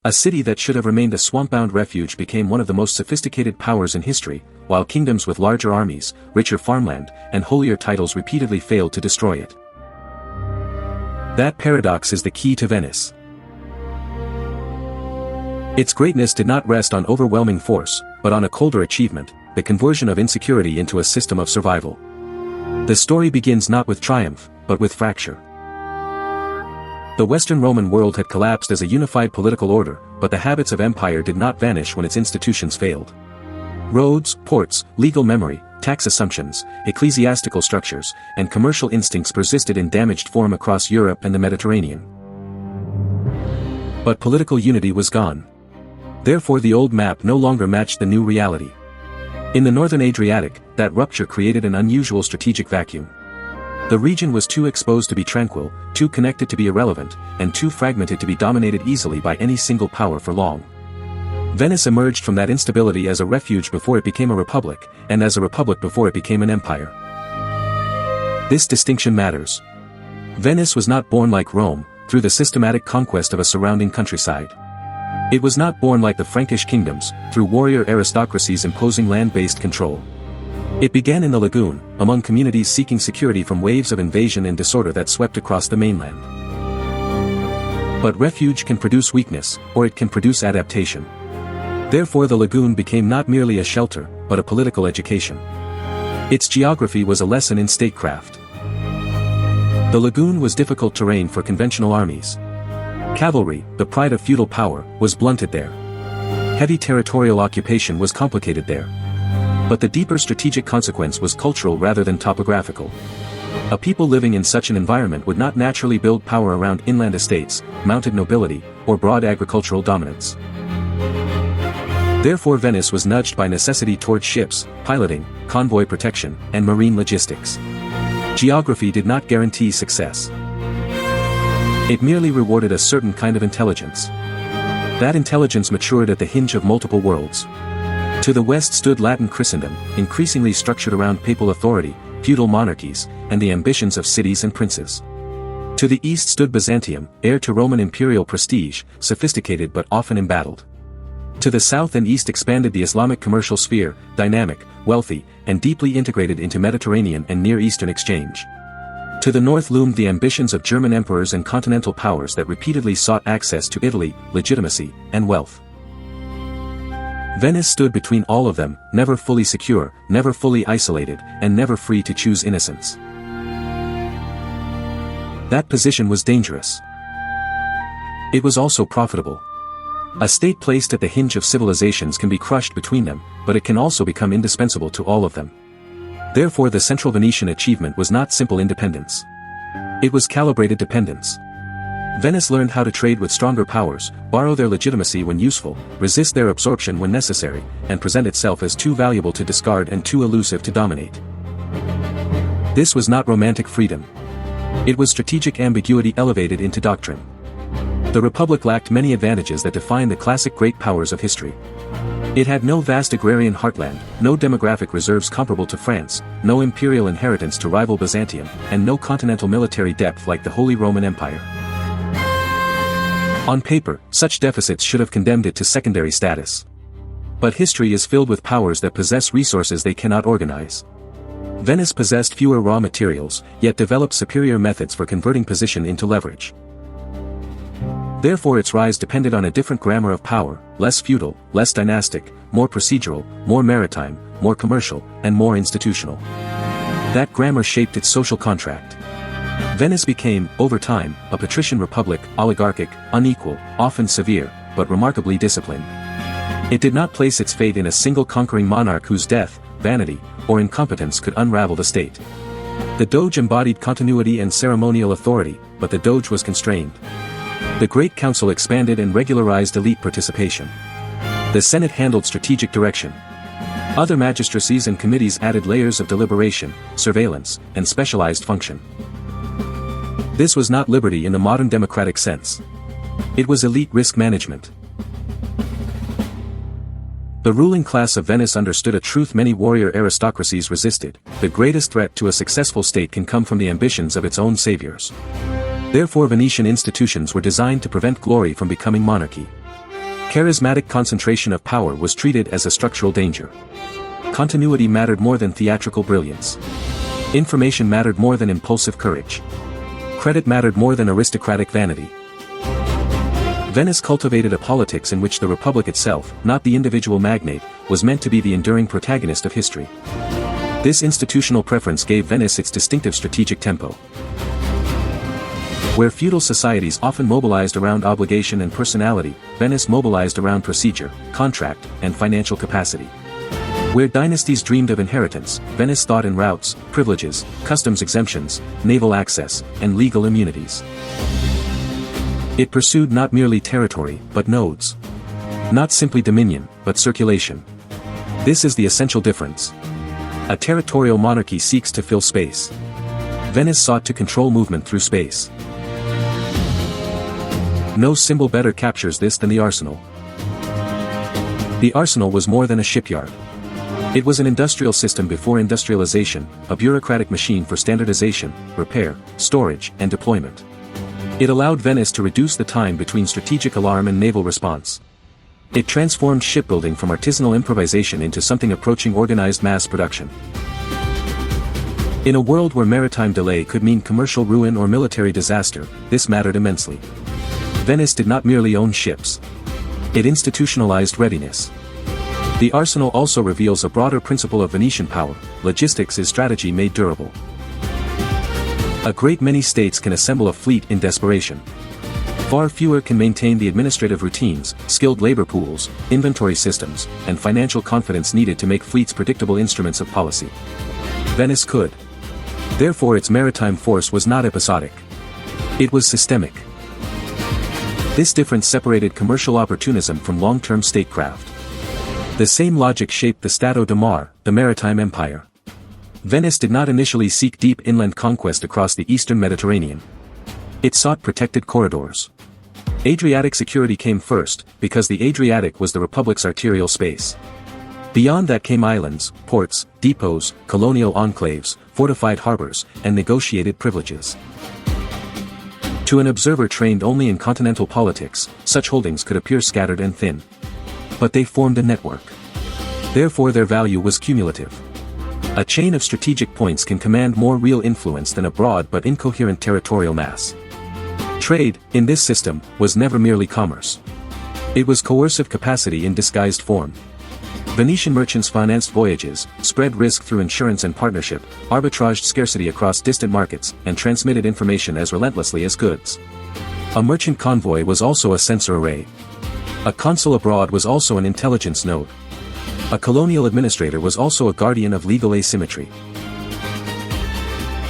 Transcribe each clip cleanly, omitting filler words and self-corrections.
A city that should have remained a swamp-bound refuge became one of the most sophisticated powers in history, while kingdoms with larger armies, richer farmland, and holier titles repeatedly failed to destroy it. That paradox is the key to Venice. Its greatness did not rest on overwhelming force, but on a colder achievement, the conversion of insecurity into a system of survival. The story begins not with triumph, but with fracture. The Western Roman world had collapsed as a unified political order, but the habits of empire did not vanish when its institutions failed. Roads, ports, legal memory, tax assumptions, ecclesiastical structures, and commercial instincts persisted in damaged form across Europe and the Mediterranean. But political unity was gone. Therefore the old map no longer matched the new reality. In the northern Adriatic, that rupture created an unusual strategic vacuum. The region was too exposed to be tranquil, too connected to be irrelevant, and too fragmented to be dominated easily by any single power for long. Venice emerged from that instability as a refuge before it became a republic, and as a republic before it became an empire. This distinction matters. Venice was not born like Rome, through the systematic conquest of a surrounding countryside. It was not born like the Frankish kingdoms, through warrior aristocracies imposing land-based control. It began in the lagoon, among communities seeking security from waves of invasion and disorder that swept across the mainland. But refuge can produce weakness, or it can produce adaptation. Therefore the lagoon became not merely a shelter, but a political education. Its geography was a lesson in statecraft. The lagoon was difficult terrain for conventional armies. Cavalry, the pride of feudal power, was blunted there. Heavy territorial occupation was complicated there. But the deeper strategic consequence was cultural rather than topographical. A people living in such an environment would not naturally build power around inland estates, mounted nobility, or broad agricultural dominance. Therefore Venice was nudged by necessity toward ships, piloting, convoy protection, and marine logistics. Geography did not guarantee success. It merely rewarded a certain kind of intelligence. That intelligence matured at the hinge of multiple worlds. To the west stood Latin Christendom, increasingly structured around papal authority, feudal monarchies, and the ambitions of cities and princes. To the east stood Byzantium, heir to Roman imperial prestige, sophisticated but often embattled. To the south and east expanded the Islamic commercial sphere, dynamic, wealthy, and deeply integrated into Mediterranean and Near Eastern exchange. To the north loomed the ambitions of German emperors and continental powers that repeatedly sought access to Italy, legitimacy, and wealth. Venice stood between all of them, never fully secure, never fully isolated, and never free to choose innocence. That position was dangerous. It was also profitable. A state placed at the hinge of civilizations can be crushed between them, but it can also become indispensable to all of them. Therefore the central Venetian achievement was not simple independence. It was calibrated dependence. Venice learned how to trade with stronger powers, borrow their legitimacy when useful, resist their absorption when necessary, and present itself as too valuable to discard and too elusive to dominate. This was not romantic freedom. It was strategic ambiguity elevated into doctrine. The Republic lacked many advantages that define the classic great powers of history. It had no vast agrarian heartland, no demographic reserves comparable to France, no imperial inheritance to rival Byzantium, and no continental military depth like the Holy Roman Empire. On paper, such deficits should have condemned it to secondary status. But history is filled with powers that possess resources they cannot organize. Venice possessed fewer raw materials, yet developed superior methods for converting position into leverage. Therefore its rise depended on a different grammar of power, less feudal, less dynastic, more procedural, more maritime, more commercial, and more institutional. That grammar shaped its social contract. Venice became, over time, a patrician republic, oligarchic, unequal, often severe, but remarkably disciplined. It did not place its fate in a single conquering monarch whose death, vanity, or incompetence could unravel the state. The Doge embodied continuity and ceremonial authority, but the Doge was constrained. The Great Council expanded and regularized elite participation. The Senate handled strategic direction. Other magistracies and committees added layers of deliberation, surveillance, and specialized function. This was not liberty in the modern democratic sense. It was elite risk management. The ruling class of Venice understood a truth many warrior aristocracies resisted: the greatest threat to a successful state can come from the ambitions of its own saviors. Therefore Venetian institutions were designed to prevent glory from becoming monarchy. Charismatic concentration of power was treated as a structural danger. Continuity mattered more than theatrical brilliance. Information mattered more than impulsive courage. Credit mattered more than aristocratic vanity. Venice cultivated a politics in which the republic itself, not the individual magnate, was meant to be the enduring protagonist of history. This institutional preference gave Venice its distinctive strategic tempo. Where feudal societies often mobilized around obligation and personality, Venice mobilized around procedure, contract, and financial capacity. Where dynasties dreamed of inheritance, Venice thought in routes, privileges, customs exemptions, naval access, and legal immunities. It pursued not merely territory, but nodes. Not simply dominion, but circulation. This is the essential difference. A territorial monarchy seeks to fill space. Venice sought to control movement through space. No symbol better captures this than the arsenal. The arsenal was more than a shipyard. It was an industrial system before industrialization, a bureaucratic machine for standardization, repair, storage, and deployment. It allowed Venice to reduce the time between strategic alarm and naval response. It transformed shipbuilding from artisanal improvisation into something approaching organized mass production. In a world where maritime delay could mean commercial ruin or military disaster, this mattered immensely. Venice did not merely own ships. It institutionalized readiness. The arsenal also reveals a broader principle of Venetian power: logistics is strategy made durable. A great many states can assemble a fleet in desperation. Far fewer can maintain the administrative routines, skilled labor pools, inventory systems, and financial confidence needed to make fleets predictable instruments of policy. Venice could. Therefore its maritime force was not episodic. It was systemic. This difference separated commercial opportunism from long-term statecraft. The same logic shaped the Stato da Mar, the maritime empire. Venice did not initially seek deep inland conquest across the eastern Mediterranean. It sought protected corridors. Adriatic security came first, because the Adriatic was the Republic's arterial space. Beyond that came islands, ports, depots, colonial enclaves, fortified harbors, and negotiated privileges. To an observer trained only in continental politics, such holdings could appear scattered and thin. But they formed a network. Therefore their value was cumulative. A chain of strategic points can command more real influence than a broad but incoherent territorial mass. Trade, in this system, was never merely commerce. It was coercive capacity in disguised form. Venetian merchants financed voyages, spread risk through insurance and partnership, arbitraged scarcity across distant markets, and transmitted information as relentlessly as goods. A merchant convoy was also a sensor array. A consul abroad was also an intelligence node. A colonial administrator was also a guardian of legal asymmetry.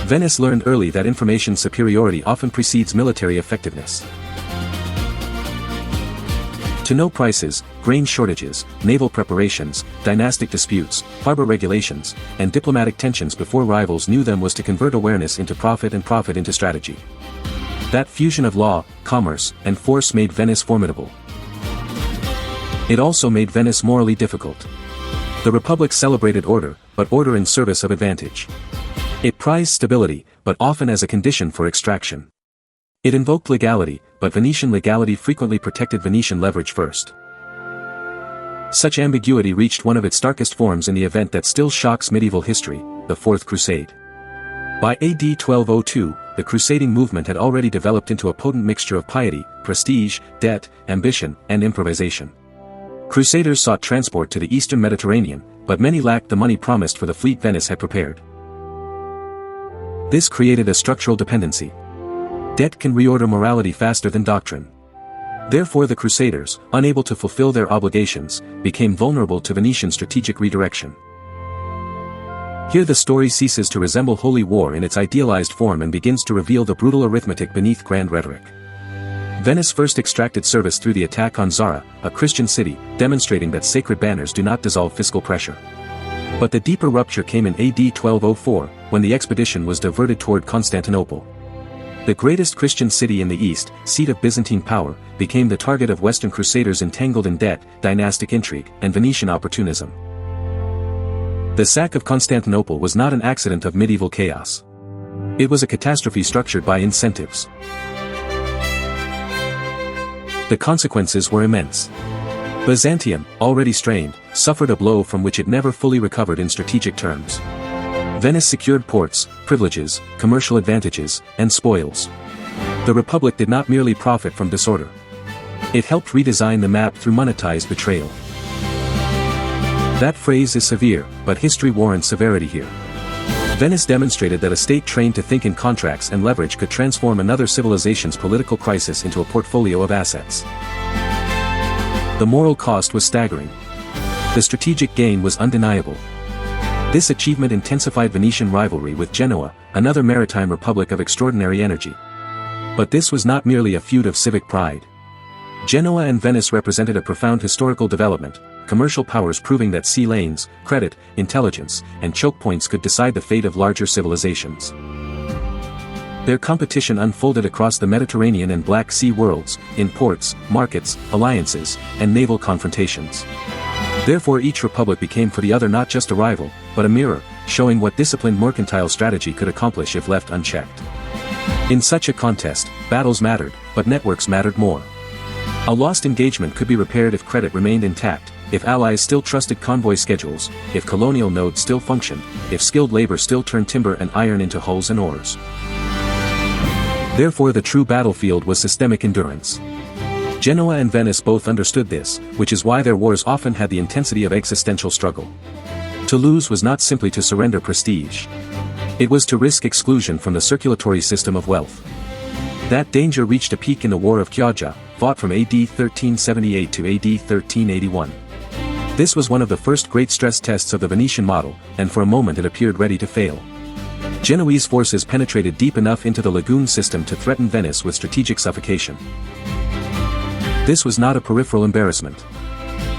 Venice learned early that information superiority often precedes military effectiveness. To know prices, grain shortages, naval preparations, dynastic disputes, harbor regulations, and diplomatic tensions before rivals knew them was to convert awareness into profit and profit into strategy. That fusion of law, commerce, and force made Venice formidable. It also made Venice morally difficult. The Republic celebrated order, but order in service of advantage. It prized stability, but often as a condition for extraction. It invoked legality, but Venetian legality frequently protected Venetian leverage first. Such ambiguity reached one of its starkest forms in the event that still shocks medieval history, the Fourth Crusade. By AD 1202, the crusading movement had already developed into a potent mixture of piety, prestige, debt, ambition, and improvisation. Crusaders sought transport to the eastern Mediterranean, but many lacked the money promised for the fleet Venice had prepared. This created a structural dependency. Debt can reorder morality faster than doctrine. Therefore the Crusaders, unable to fulfill their obligations, became vulnerable to Venetian strategic redirection. Here the story ceases to resemble holy war in its idealized form and begins to reveal the brutal arithmetic beneath grand rhetoric. Venice first extracted service through the attack on Zara, a Christian city, demonstrating that sacred banners do not dissolve fiscal pressure. But the deeper rupture came in AD 1204, when the expedition was diverted toward Constantinople. The greatest Christian city in the east, seat of Byzantine power, became the target of Western Crusaders entangled in debt, dynastic intrigue, and Venetian opportunism. The sack of Constantinople was not an accident of medieval chaos. It was a catastrophe structured by incentives. The consequences were immense. Byzantium, already strained, suffered a blow from which it never fully recovered in strategic terms. Venice secured ports, privileges, commercial advantages, and spoils. The Republic did not merely profit from disorder. It helped redesign the map through monetized betrayal. That phrase is severe, but history warrants severity here. Venice demonstrated that a state trained to think in contracts and leverage could transform another civilization's political crisis into a portfolio of assets. The moral cost was staggering. The strategic gain was undeniable. This achievement intensified Venetian rivalry with Genoa, another maritime republic of extraordinary energy. But this was not merely a feud of civic pride. Genoa and Venice represented a profound historical development, commercial powers proving that sea lanes, credit, intelligence, and choke points could decide the fate of larger civilizations. Their competition unfolded across the Mediterranean and Black Sea worlds, in ports, markets, alliances, and naval confrontations. Therefore each republic became for the other not just a rival, but a mirror, showing what disciplined mercantile strategy could accomplish if left unchecked. In such a contest, battles mattered, but networks mattered more. A lost engagement could be repaired if credit remained intact, if allies still trusted convoy schedules, if colonial nodes still functioned, if skilled labor still turned timber and iron into hulls and oars. Therefore the true battlefield was systemic endurance. Genoa and Venice both understood this, which is why their wars often had the intensity of existential struggle. To lose was not simply to surrender prestige. It was to risk exclusion from the circulatory system of wealth. That danger reached a peak in the War of Chioggia, fought from AD 1378 to AD 1381. This was one of the first great stress tests of the Venetian model, and for a moment it appeared ready to fail. Genoese forces penetrated deep enough into the lagoon system to threaten Venice with strategic suffocation. This was not a peripheral embarrassment.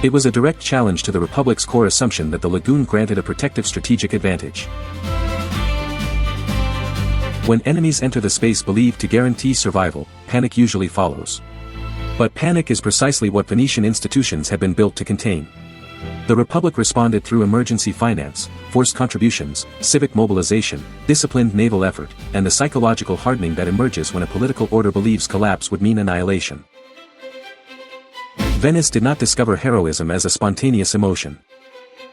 It was a direct challenge to the Republic's core assumption that the lagoon granted a protective strategic advantage. When enemies enter the space believed to guarantee survival, panic usually follows. But panic is precisely what Venetian institutions had been built to contain. The Republic responded through emergency finance, forced contributions, civic mobilization, disciplined naval effort, and the psychological hardening that emerges when a political order believes collapse would mean annihilation. Venice did not discover heroism as a spontaneous emotion.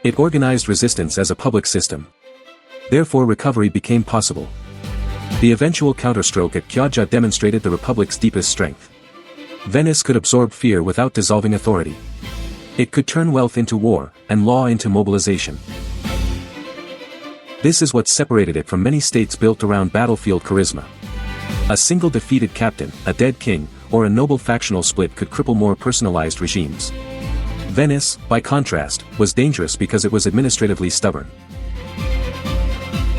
It organized resistance as a public system. Therefore recovery became possible. The eventual counterstroke at Chioggia demonstrated the Republic's deepest strength. Venice could absorb fear without dissolving authority. It could turn wealth into war, and law into mobilization. This is what separated it from many states built around battlefield charisma. A single defeated captain, a dead king, or a noble factional split could cripple more personalized regimes. Venice, by contrast, was dangerous because it was administratively stubborn.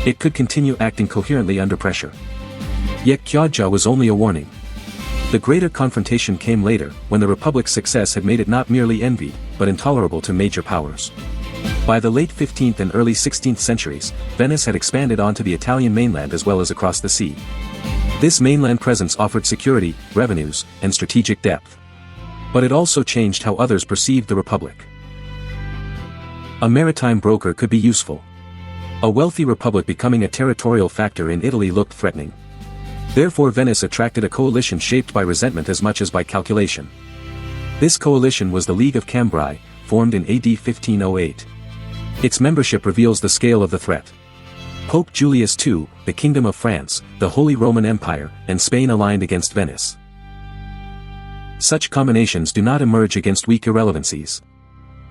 It could continue acting coherently under pressure. Yet Chioggia was only a warning. The greater confrontation came later, when the Republic's success had made it not merely envied, but intolerable to major powers. By the late 15th and early 16th centuries, Venice had expanded onto the Italian mainland as well as across the sea. This mainland presence offered security, revenues, and strategic depth. But it also changed how others perceived the Republic. A maritime broker could be useful. A wealthy republic becoming a territorial factor in Italy looked threatening. Therefore Venice attracted a coalition shaped by resentment as much as by calculation. This coalition was the League of Cambrai, formed in AD 1508. Its membership reveals the scale of the threat. Pope Julius II, the Kingdom of France, the Holy Roman Empire, and Spain aligned against Venice. Such combinations do not emerge against weak irrelevancies.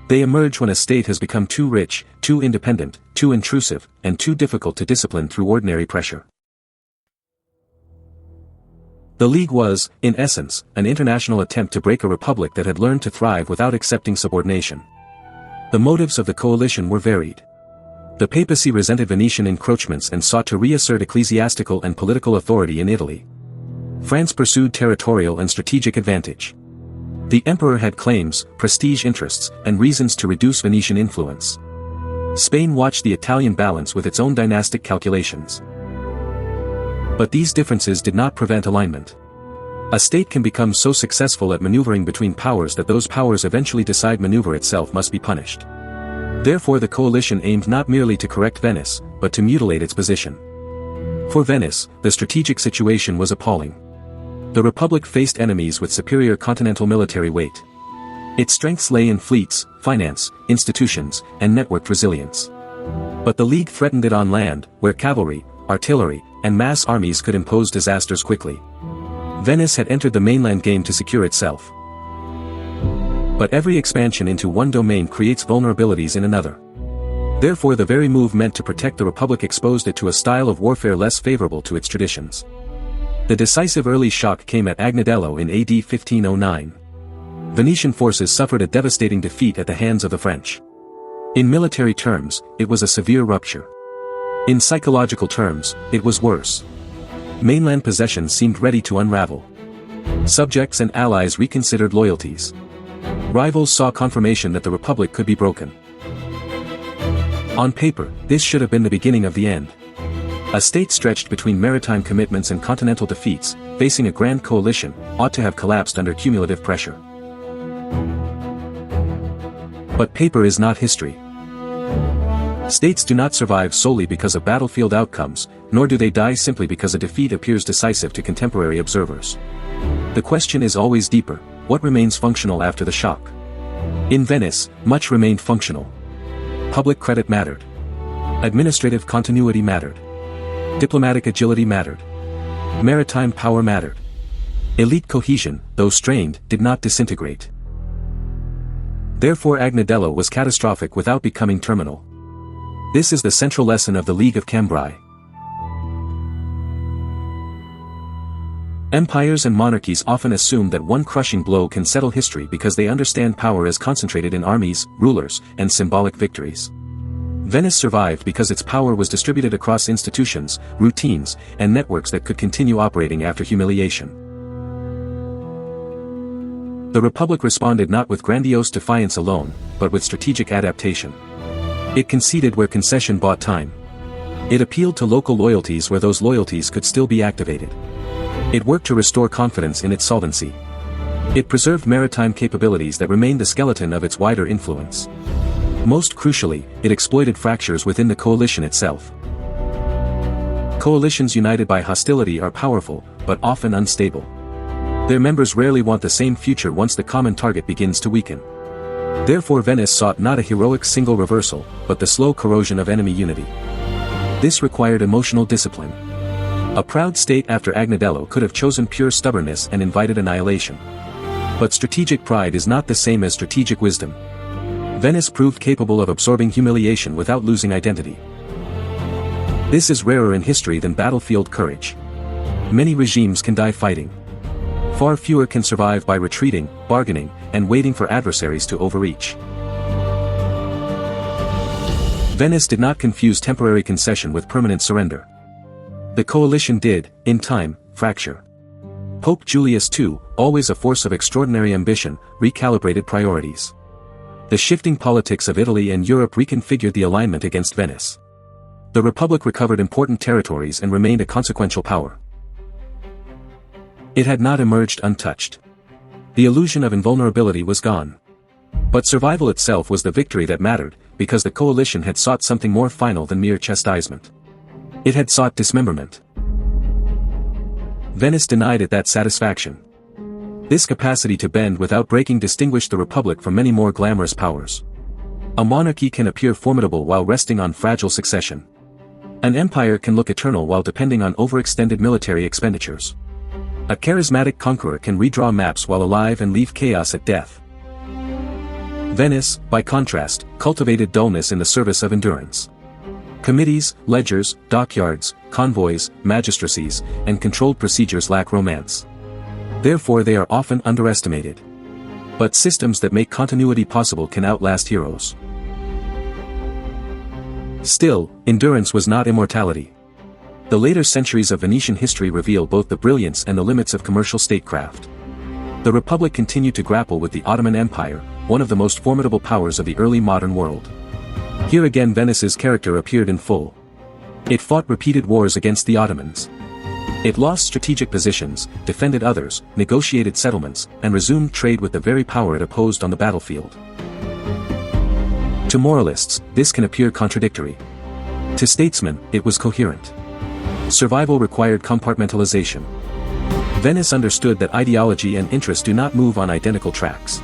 They emerge when a state has become too rich, too independent, too intrusive, and too difficult to discipline through ordinary pressure. The League was, in essence, an international attempt to break a republic that had learned to thrive without accepting subordination. The motives of the coalition were varied. The papacy resented Venetian encroachments and sought to reassert ecclesiastical and political authority in Italy. France pursued territorial and strategic advantage. The emperor had claims, prestige interests, and reasons to reduce Venetian influence. Spain watched the Italian balance with its own dynastic calculations. But these differences did not prevent alignment. A state can become so successful at maneuvering between powers that those powers eventually decide maneuver itself must be punished. Therefore the coalition aimed not merely to correct Venice, but to mutilate its position. For Venice, the strategic situation was appalling. The Republic faced enemies with superior continental military weight. Its strengths lay in fleets, finance, institutions, and networked resilience. But the League threatened it on land, where cavalry, artillery, and mass armies could impose disasters quickly. Venice had entered the mainland game to secure itself. But every expansion into one domain creates vulnerabilities in another. Therefore the very move meant to protect the Republic exposed it to a style of warfare less favorable to its traditions. The decisive early shock came at Agnadello in AD 1509. Venetian forces suffered a devastating defeat at the hands of the French. In military terms, it was a severe rupture. In psychological terms, it was worse. Mainland possessions seemed ready to unravel. Subjects and allies reconsidered loyalties. Rivals saw confirmation that the Republic could be broken. On paper, this should have been the beginning of the end. A state stretched between maritime commitments and continental defeats, facing a grand coalition, ought to have collapsed under cumulative pressure. But paper is not history. States do not survive solely because of battlefield outcomes, nor do they die simply because a defeat appears decisive to contemporary observers. The question is always deeper: what remains functional after the shock? In Venice, much remained functional. Public credit mattered. Administrative continuity mattered. Diplomatic agility mattered. Maritime power mattered. Elite cohesion, though strained, did not disintegrate. Therefore Agnadello was catastrophic without becoming terminal. This is the central lesson of the League of Cambrai. Empires and monarchies often assume that one crushing blow can settle history because they understand power as concentrated in armies, rulers, and symbolic victories. Venice survived because its power was distributed across institutions, routines, and networks that could continue operating after humiliation. The Republic responded not with grandiose defiance alone, but with strategic adaptation. It conceded where concession bought time. It appealed to local loyalties where those loyalties could still be activated. It worked to restore confidence in its solvency. It preserved maritime capabilities that remained the skeleton of its wider influence. Most crucially, it exploited fractures within the coalition itself. Coalitions united by hostility are powerful, but often unstable. Their members rarely want the same future once the common target begins to weaken. Therefore Venice sought not a heroic single reversal, but the slow corrosion of enemy unity. This required emotional discipline. A proud state after Agnadello could have chosen pure stubbornness and invited annihilation. But strategic pride is not the same as strategic wisdom. Venice proved capable of absorbing humiliation without losing identity. This is rarer in history than battlefield courage. Many regimes can die fighting. Far fewer can survive by retreating, bargaining, and waiting for adversaries to overreach. Venice did not confuse temporary concession with permanent surrender. The coalition did, in time, fracture. Pope Julius II, always a force of extraordinary ambition, recalibrated priorities. The shifting politics of Italy and Europe reconfigured the alignment against Venice. The Republic recovered important territories and remained a consequential power. It had not emerged untouched. The illusion of invulnerability was gone. But survival itself was the victory that mattered, because the coalition had sought something more final than mere chastisement. It had sought dismemberment. Venice denied it that satisfaction. This capacity to bend without breaking distinguished the Republic from many more glamorous powers. A monarchy can appear formidable while resting on fragile succession. An empire can look eternal while depending on overextended military expenditures. A charismatic conqueror can redraw maps while alive and leave chaos at death. Venice, by contrast, cultivated dullness in the service of endurance. Committees, ledgers, dockyards, convoys, magistracies, and controlled procedures lack romance. Therefore they are often underestimated. But systems that make continuity possible can outlast heroes. Still, endurance was not immortality. The later centuries of Venetian history reveal both the brilliance and the limits of commercial statecraft. The Republic continued to grapple with the Ottoman Empire, one of the most formidable powers of the early modern world. Here again Venice's character appeared in full. It fought repeated wars against the Ottomans. It lost strategic positions, defended others, negotiated settlements, and resumed trade with the very power it opposed on the battlefield. To moralists, this can appear contradictory. To statesmen, it was coherent. Survival required compartmentalization. Venice understood that ideology and interest do not move on identical tracks.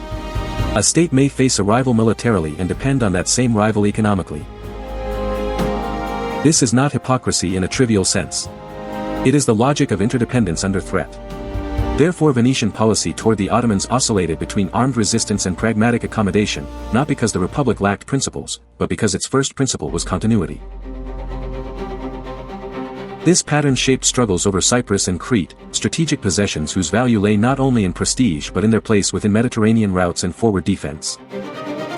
A state may face a rival militarily and depend on that same rival economically. This is not hypocrisy in a trivial sense. It is the logic of interdependence under threat. Therefore Venetian policy toward the Ottomans oscillated between armed resistance and pragmatic accommodation, not because the Republic lacked principles, but because its first principle was continuity. This pattern shaped struggles over Cyprus and Crete, strategic possessions whose value lay not only in prestige but in their place within Mediterranean routes and forward defense.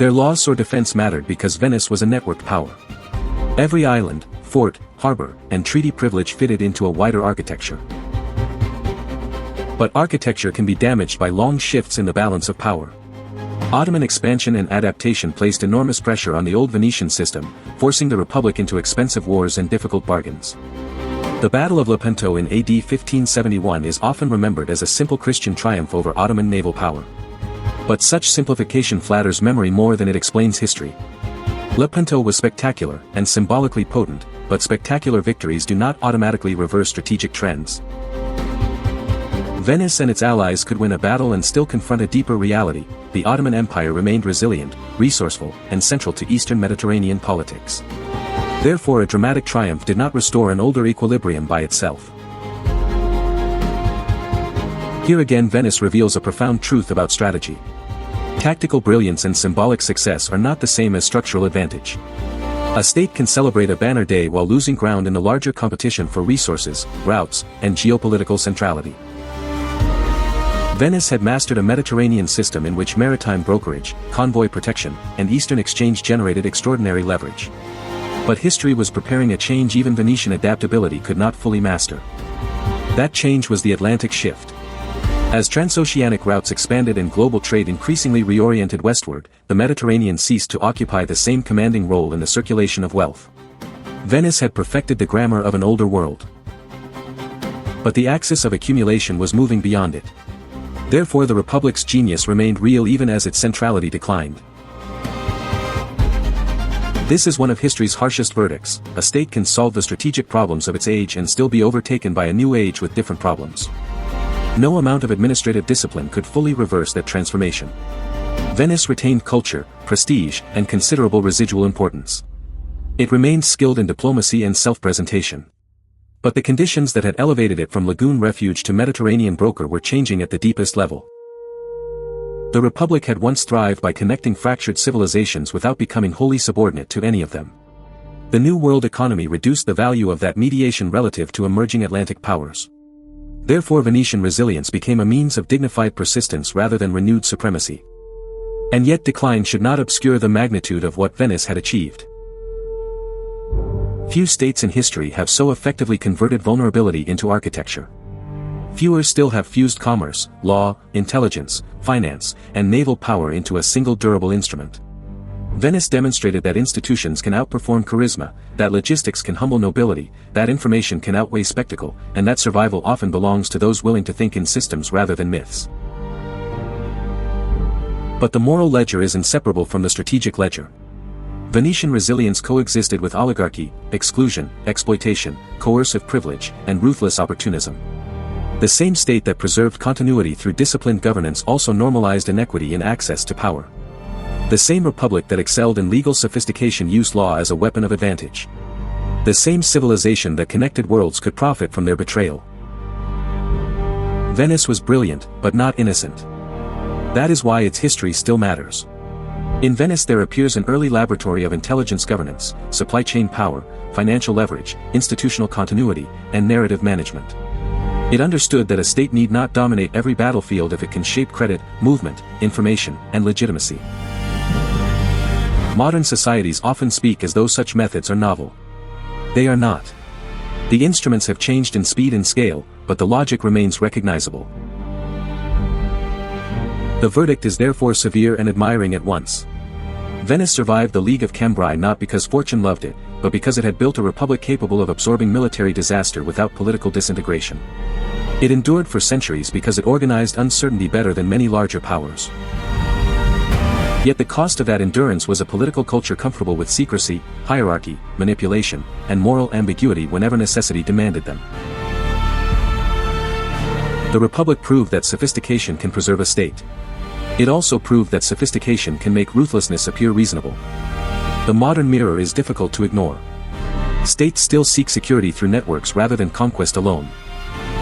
Their laws or defense mattered because Venice was a networked power. Every island, fort, harbor, and treaty privilege fitted into a wider architecture. But architecture can be damaged by long shifts in the balance of power. Ottoman expansion and adaptation placed enormous pressure on the old Venetian system, forcing the Republic into expensive wars and difficult bargains. The Battle of Lepanto in AD 1571 is often remembered as a simple Christian triumph over Ottoman naval power. But such simplification flatters memory more than it explains history. Lepanto was spectacular and symbolically potent, but spectacular victories do not automatically reverse strategic trends. Venice and its allies could win a battle and still confront a deeper reality. The Ottoman Empire remained resilient, resourceful, and central to Eastern Mediterranean politics. Therefore a dramatic triumph did not restore an older equilibrium by itself. Here again Venice reveals a profound truth about strategy. Tactical brilliance and symbolic success are not the same as structural advantage. A state can celebrate a banner day while losing ground in the larger competition for resources, routes, and geopolitical centrality. Venice had mastered a Mediterranean system in which maritime brokerage, convoy protection, and Eastern exchange generated extraordinary leverage. But history was preparing a change even Venetian adaptability could not fully master. That change was the Atlantic shift. As transoceanic routes expanded and global trade increasingly reoriented westward, the Mediterranean ceased to occupy the same commanding role in the circulation of wealth. Venice had perfected the grammar of an older world. But the axis of accumulation was moving beyond it. Therefore the Republic's genius remained real even as its centrality declined. This is one of history's harshest verdicts: a state can solve the strategic problems of its age and still be overtaken by a new age with different problems. No amount of administrative discipline could fully reverse that transformation. Venice retained culture, prestige, and considerable residual importance. It remained skilled in diplomacy and self-presentation. But the conditions that had elevated it from lagoon refuge to Mediterranean broker were changing at the deepest level. The Republic had once thrived by connecting fractured civilizations without becoming wholly subordinate to any of them. The New World economy reduced the value of that mediation relative to emerging Atlantic powers. Therefore Venetian resilience became a means of dignified persistence rather than renewed supremacy. And yet decline should not obscure the magnitude of what Venice had achieved. Few states in history have so effectively converted vulnerability into architecture. Fewer still have fused commerce, law, intelligence, finance, and naval power into a single durable instrument. Venice demonstrated that institutions can outperform charisma, that logistics can humble nobility, that information can outweigh spectacle, and that survival often belongs to those willing to think in systems rather than myths. But the moral ledger is inseparable from the strategic ledger. Venetian resilience coexisted with oligarchy, exclusion, exploitation, coercive privilege, and ruthless opportunism. The same state that preserved continuity through disciplined governance also normalized inequity in access to power. The same republic that excelled in legal sophistication used law as a weapon of advantage. The same civilization that connected worlds could profit from their betrayal. Venice was brilliant, but not innocent. That is why its history still matters. In Venice there appears an early laboratory of intelligence governance, supply chain power, financial leverage, institutional continuity, and narrative management. It understood that a state need not dominate every battlefield if it can shape credit, movement, information, and legitimacy. Modern societies often speak as though such methods are novel. They are not. The instruments have changed in speed and scale, but the logic remains recognizable. The verdict is therefore severe and admiring at once. Venice survived the League of Cambrai not because fortune loved it, but because it had built a republic capable of absorbing military disaster without political disintegration. It endured for centuries because it organized uncertainty better than many larger powers. Yet the cost of that endurance was a political culture comfortable with secrecy, hierarchy, manipulation, and moral ambiguity whenever necessity demanded them. The Republic proved that sophistication can preserve a state. It also proved that sophistication can make ruthlessness appear reasonable. The modern mirror is difficult to ignore. States still seek security through networks rather than conquest alone.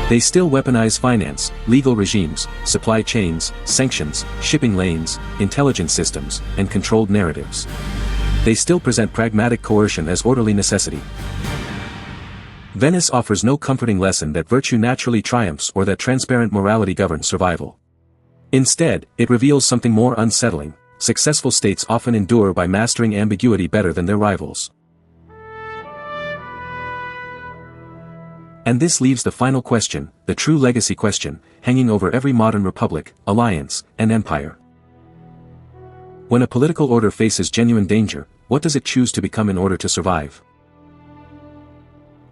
They still weaponize finance, legal regimes, supply chains, sanctions, shipping lanes, intelligence systems, and controlled narratives. They still present pragmatic coercion as orderly necessity. Venice offers no comforting lesson that virtue naturally triumphs or that transparent morality governs survival. Instead, it reveals something more unsettling: successful states often endure by mastering ambiguity better than their rivals. And this leaves the final question, the true legacy question, hanging over every modern republic, alliance, and empire. When a political order faces genuine danger, what does it choose to become in order to survive?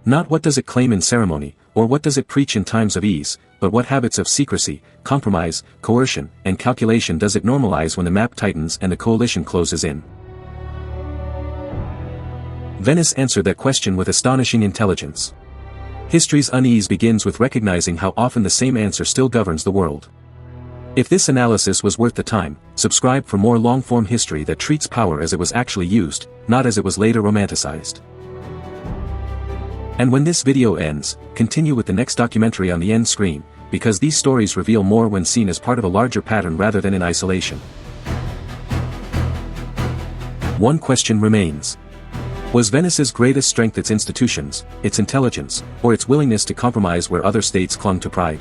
Not what does it claim in ceremony, or what does it preach in times of ease, but what habits of secrecy, compromise, coercion, and calculation does it normalize when the map tightens and the coalition closes in? Venice answered that question with astonishing intelligence. History's unease begins with recognizing how often the same answer still governs the world. If this analysis was worth the time, subscribe for more long-form history that treats power as it was actually used, not as it was later romanticized. And when this video ends, continue with the next documentary on the end screen, because these stories reveal more when seen as part of a larger pattern rather than in isolation. One question remains. Was Venice's greatest strength its institutions, its intelligence, or its willingness to compromise where other states clung to pride?